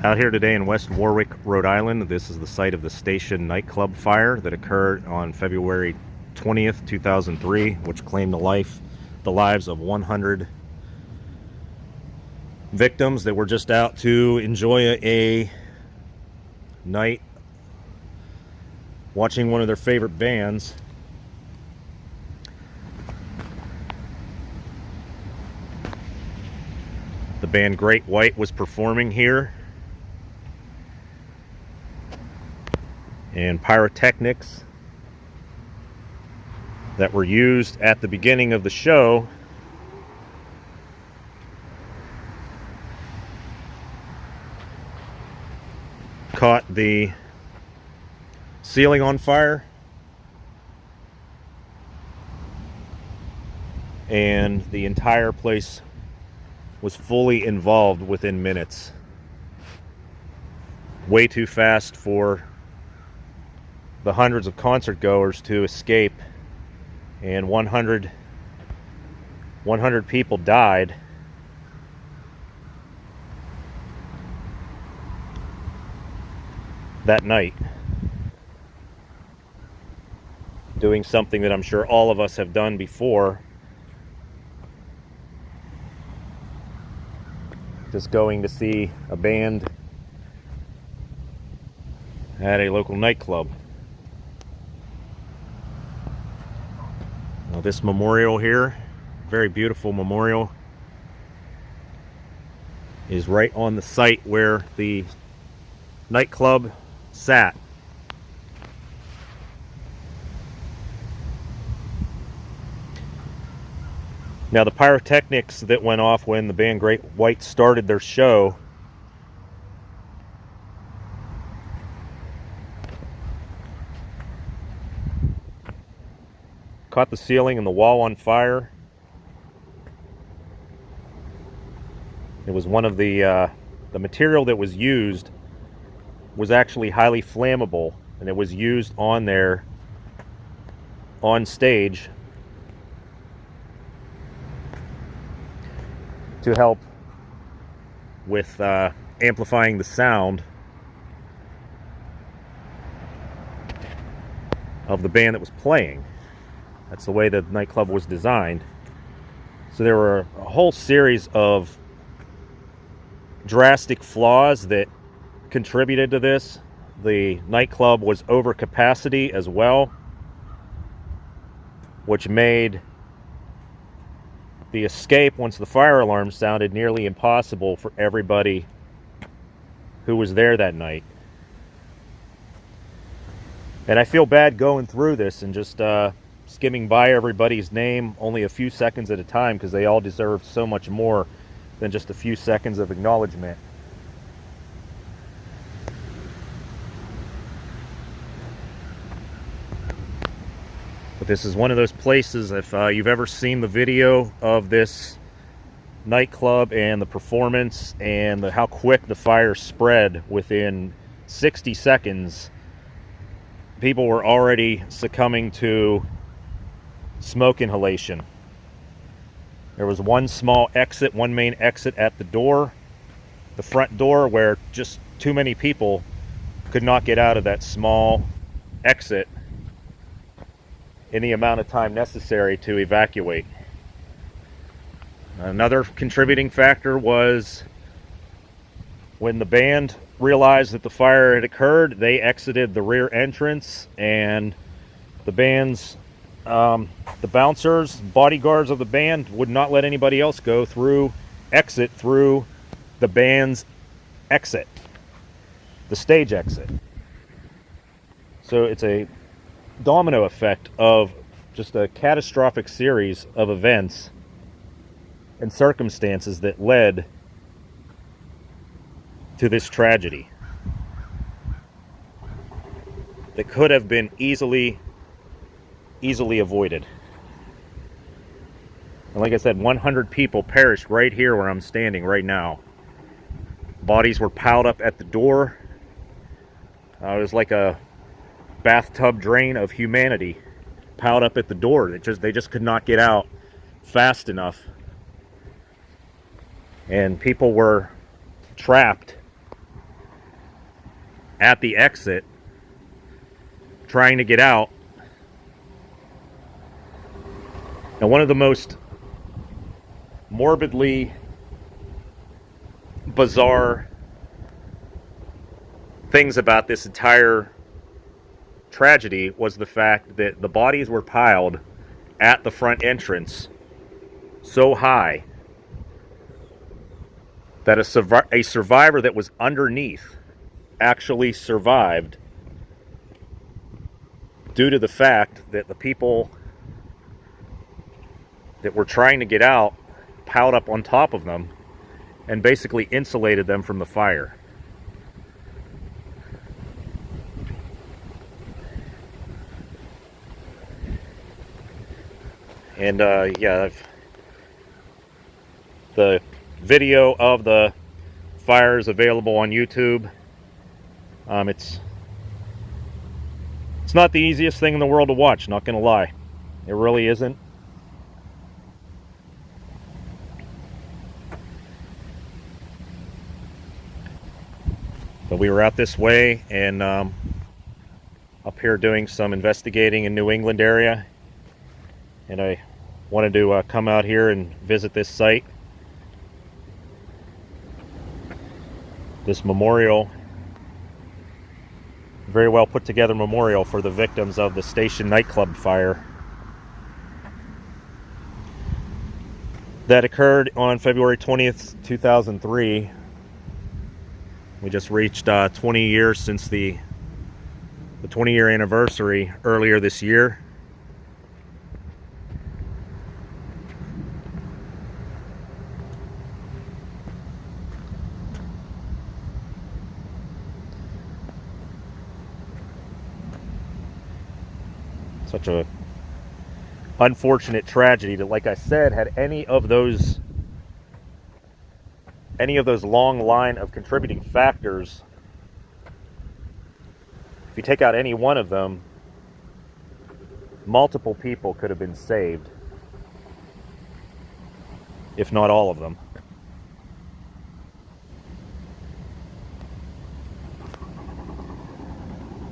Out here today in West Warwick, Rhode Island. This is the site of the Station nightclub fire that occurred on February 20th, 2003, which claimed the lives of 100 victims that were just out to enjoy a night watching one of their favorite bands. The band Great White was performing here, and Pyrotechnics that were used at the beginning of the show caught the ceiling on fire, and the entire place was fully involved within minutes. Way too fast for the hundreds of concert goers to escape, and 100 people died. That night, doing something that I'm sure all of us have done before, just going to see a band at a local nightclub. Now, this memorial here, very beautiful memorial, is right on the site where the nightclub sat. Now, the pyrotechnics that went off when the band Great White started their show caught the ceiling and the wall on fire. It was one of the material that was used was actually highly flammable, and it was used on there on stage to help with amplifying the sound of the band that was playing. That's the way the nightclub was designed. So there were a whole series of drastic flaws that contributed to this. The nightclub was over capacity as well, which made the escape once the fire alarm sounded nearly impossible for everybody who was there that night. And I feel bad going through this and just skimming by everybody's name only a few seconds at a time, because they all deserve so much more than just a few seconds of acknowledgement. But this is one of those places, if you've ever seen the video of this nightclub and the performance and how quick the fire spread, within 60 seconds, people were already succumbing to smoke inhalation. There was one small exit, one main exit at the door, the front door, where just too many people could not get out of that small exit in the amount of time necessary to evacuate. Another contributing factor was when the band realized that the fire had occurred, they exited the rear entrance, and the band's the bouncers, bodyguards of the band, would not let anybody else go through the band's exit, the stage exit. So it's a domino effect of just a catastrophic series of events and circumstances that led to this tragedy that could have been easily avoided. And like I said, 100 people perished right here where I'm standing right now. Bodies were piled up at the door. It was like a bathtub drain of humanity piled up at the door. They just could not get out fast enough. And people were trapped at the exit trying to get out. Now, one of the most morbidly bizarre things about this entire tragedy was the fact that the bodies were piled at the front entrance so high that a survivor that was underneath actually survived due to the fact that the people that were trying to get out piled up on top of them and basically insulated them from the fire. And yeah, the video of the fire is available on YouTube. It's not the easiest thing in the world to watch, not gonna lie. It really isn't. But we were out this way and up here doing some investigating in New England area, and I wanted to come out here and visit this site, this memorial, very well put together memorial for the victims of the Station nightclub fire that occurred on February 20th, 2003. We just reached 20 years since the 20-year anniversary earlier this year. Such a unfortunate tragedy that, like I said, had any of those long line of contributing factors, if you take out any one of them, multiple people could have been saved, if not all of them.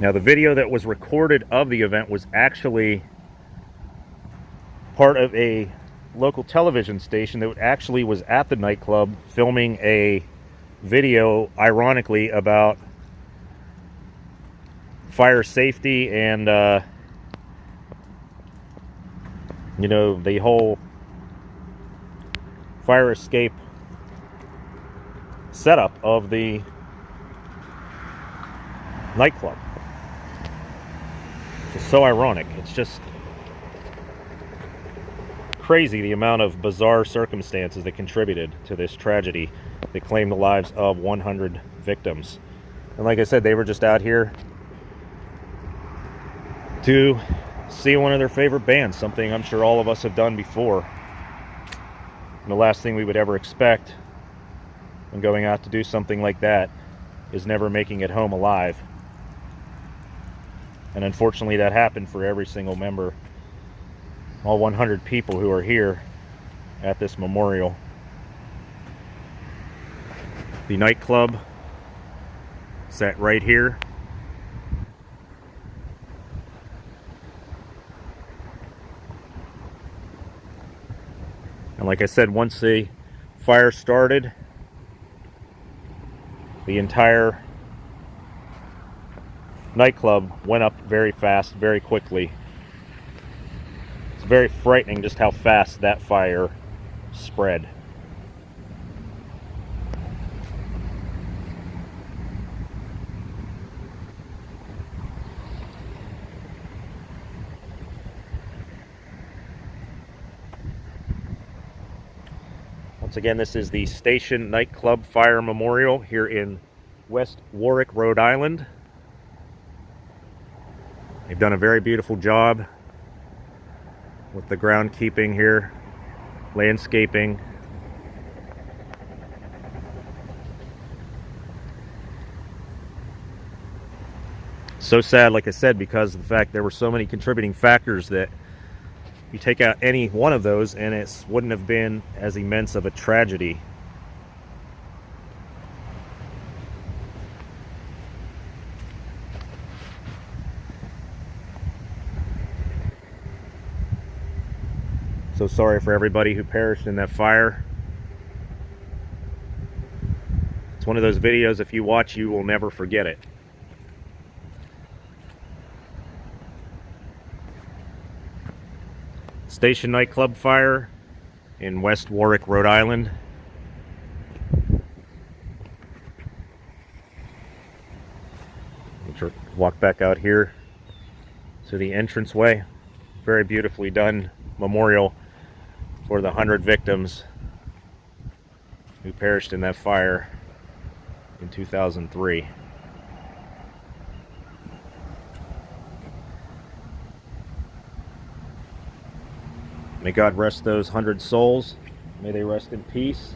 Now, the video that was recorded of the event was actually part of a local television station that actually was at the nightclub filming a video, ironically, about fire safety and you know, the whole fire escape setup of the nightclub. It's so ironic. It's just crazy the amount of bizarre circumstances that contributed to this tragedy that claimed the lives of 100 victims. And like I said, they were just out here to see one of their favorite bands, something I'm sure all of us have done before. And the last thing we would ever expect when going out to do something like that is never making it home alive. And unfortunately that happened for every single member, all 100 people who are here at this memorial. The nightclub sat right here. And like I said, once the fire started, the entire nightclub went up very fast, very quickly. It's very frightening just how fast that fire spread. Once again, this is the Station Nightclub Fire Memorial here in West Warwick, Rhode Island. They've done a very beautiful job with the groundkeeping here, landscaping. So sad, like I said, because of the fact there were so many contributing factors that you take out any one of those and it wouldn't have been as immense of a tragedy. So sorry for everybody who perished in that fire. It's one of those videos, if you watch, you will never forget it. Station nightclub fire in West Warwick, Rhode Island. We'll walk back out here to the entranceway. Very beautifully done memorial for the 100 victims who perished in that fire in 2003. May God rest those 100 souls. May they rest in peace.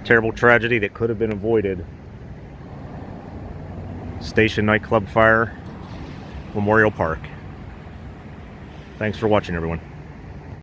Terrible tragedy that could have been avoided. Station nightclub fire, Memorial Park. Thanks for watching, everyone.